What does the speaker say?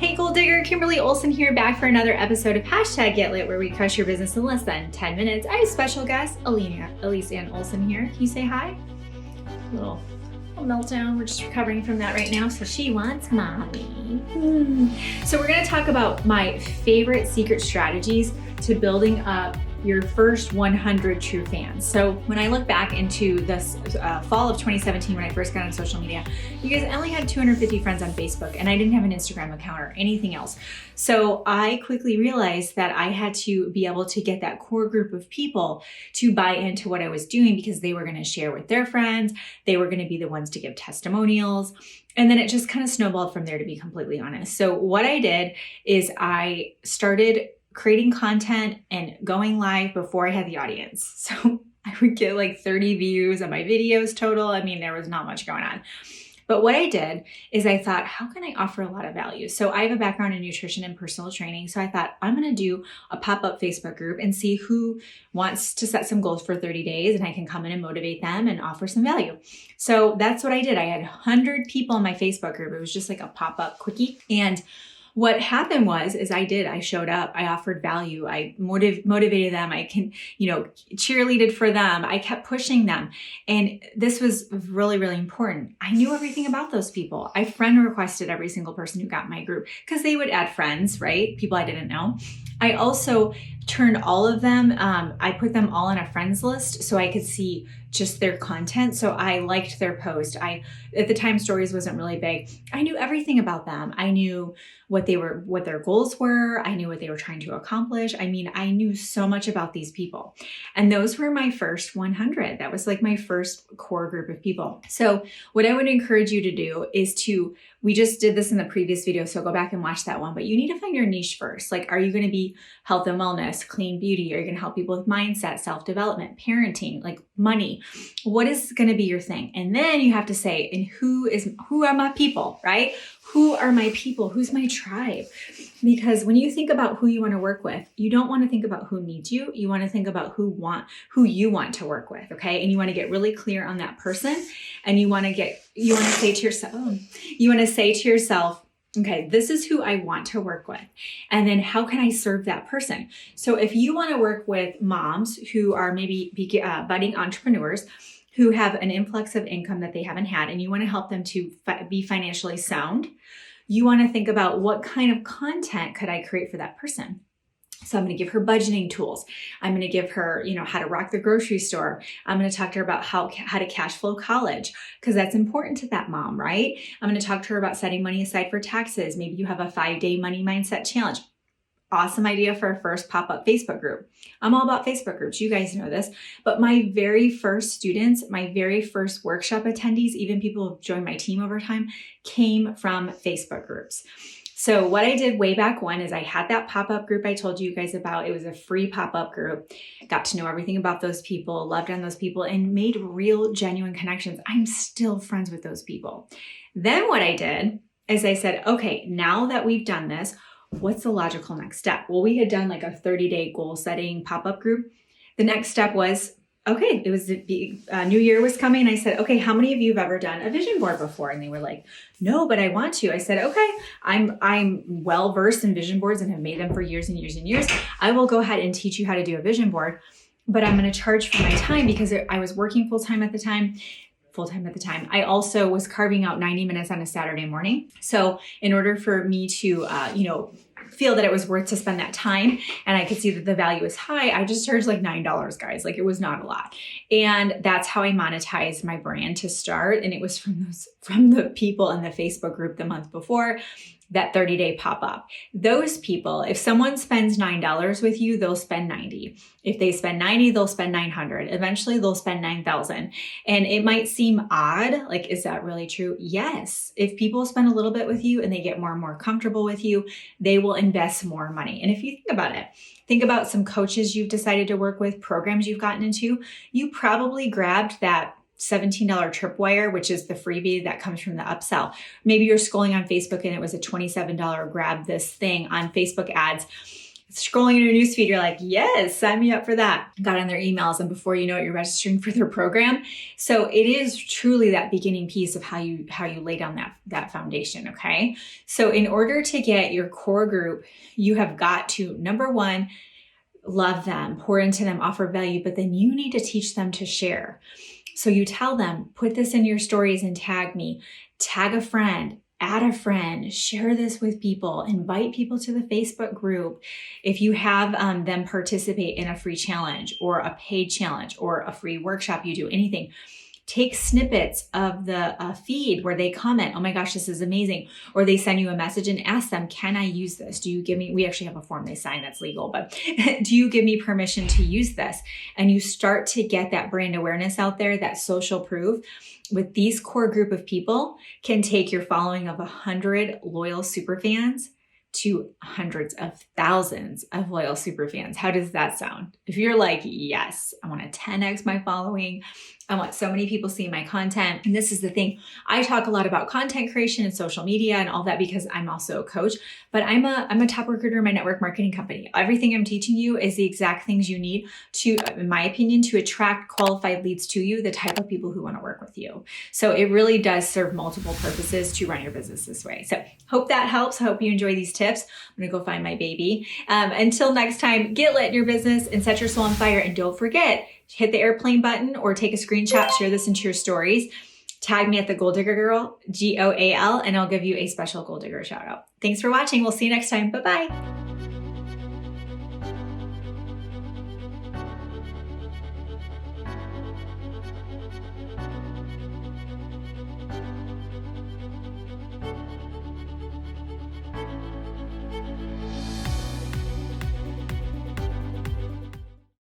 Hey Gold Digger, Kimberly Olson here, back for another episode of #GetLit, where we crush your business in less than 10 minutes. I have special guest, Elise Ann Olson here. Can you say hi? Little meltdown. We're just recovering from that right now, so she wants mommy. So we're going to talk about my favorite secret strategies to building up your first 100 true fans. So when I look back into this fall of 2017, when I first got on social media, you guys, I only had 250 friends on Facebook, and I didn't have an Instagram account or anything else. So I quickly realized that I had to be able to get that core group of people to buy into what I was doing, because they were going to share with their friends. They were going to be the ones to give testimonials. And then it just kind of snowballed from there, to be completely honest. So what I did is I started creating content and going live before I had the audience. So I would get like 30 views on my videos total. I mean, there was not much going on. But what I did is I thought, how can I offer a lot of value? So I have a background in nutrition and personal training. So I thought, I'm going to do a pop-up Facebook group and see who wants to set some goals for 30 days, and I can come in and motivate them and offer some value. So that's what I did. I had 100 people in my Facebook group. It was just like a pop-up quickie. And what happened was, I showed up, I offered value, I motivated them, I cheerleaded for them, I kept pushing them. And this was really, really important. I knew everything about those people. I friend requested every single person who got my group, because they would add friends, right? People I didn't know. I also turned all of them, I put them all on a friends list so I could see just their content. So I liked their post. At the time, stories wasn't really big. I knew everything about them. I knew what their goals were. I knew what they were trying to accomplish. I mean, I knew so much about these people. And those were my first 100. That was like my first core group of people. So what I would encourage you to do is we just did this in the previous video, so go back and watch that one, but you need to find your niche first. Like, are you going to be health and wellness, clean beauty? Are you going to help people with mindset, self-development, parenting, like money? What is going to be your thing? And then you have to say, and who are my people, right? Who are my people? Who's my tribe? Because when you think about who you want to work with, you don't want to think about who needs you. You want to think about who you want to work with. Okay. And you want to get really clear on that person. And you want to say to yourself, okay, this is who I want to work with. And then how can I serve that person? So if you want to work with moms who are maybe budding entrepreneurs, who have an influx of income that they haven't had, and you want to help them to be financially sound, you want to think about, what kind of content could I create for that person? So I'm going to give her budgeting tools. I'm going to give her, how to rock the grocery store. I'm going to talk to her about how to cash flow college, because that's important to that mom, right? I'm going to talk to her about setting money aside for taxes. Maybe you have a 5-day money mindset challenge. Awesome idea for a first pop-up Facebook group. I'm all about Facebook groups. You guys know this. But my very first students, my very first workshop attendees, even people who've joined my team over time, came from Facebook groups. So what I did way back when is I had that pop-up group I told you guys about. It was a free pop-up group. Got to know everything about those people, loved on those people, and made real, genuine connections. I'm still friends with those people. Then what I did is I said, okay, now that we've done this, what's the logical next step? Well, we had done like a 30-day goal setting pop-up group. The next step was, okay, it was New Year was coming. And I said, okay, how many of you have ever done a vision board before? And they were like, no, but I want to. I said, okay, I'm well versed in vision boards and have made them for years and years and years. I will go ahead and teach you how to do a vision board, but I'm going to charge for my time, because I was working full-time at the time. I also was carving out 90 minutes on a Saturday morning. So in order for me to, feel that it was worth to spend that time, and I could see that the value is high, I just charged like $9, guys. Like, it was not a lot. And that's how I monetized my brand to start. And it was from the people in the Facebook group the month before, that 30-day pop-up. Those people, if someone spends $9 with you, they'll spend $90. If they spend $90, they'll spend $900. Eventually they'll spend $9,000. And it might seem odd, like, is that really true? Yes. If people spend a little bit with you and they get more and more comfortable with you, they will invest more money. And if you think about it, think about some coaches you've decided to work with, programs you've gotten into, you probably grabbed that $17 tripwire, which is the freebie that comes from the upsell. Maybe you're scrolling on Facebook and it was a $27 grab this thing on Facebook ads scrolling in your newsfeed, you're like, yes, sign me up for that. Got on their emails, and before you know it, you're registering for their program. So it is truly that beginning piece of how you lay down that foundation, okay? So in order to get your core group, you have got to, number one, love them, pour into them, offer value, but then you need to teach them to share. So you tell them, put this in your stories and tag me, tag a friend, add a friend, share this with people, invite people to the Facebook group. If you have them participate in a free challenge or a paid challenge or a free workshop you do, anything, take snippets of the feed where they comment, oh my gosh, this is amazing. Or they send you a message and ask them, can I use this? Do you give me, we actually have a form they sign that's legal, but do you give me permission to use this? And you start to get that brand awareness out there, that social proof. With these core group of people can take your following of 100 loyal superfans to hundreds of thousands of loyal superfans. How does that sound? If you're like, yes, I want to 10x my following, I want so many people seeing my content. And this is the thing. I talk a lot about content creation and social media and all that because I'm also a coach, but I'm a top recruiter in my network marketing company. Everything I'm teaching you is the exact things you need to, in my opinion, to attract qualified leads to you, the type of people who want to work with you. So it really does serve multiple purposes to run your business this way. So hope that helps. I hope you enjoy these tips. I'm going to go find my baby. Until next time, get lit in your business and set your soul on fire. And don't forget, hit the airplane button or take a screenshot, share this into your stories, tag me at the Goal Digger Girl, GOAL, and I'll give you a special Goal Digger shout out. Thanks for watching. We'll see you next time. Bye-bye.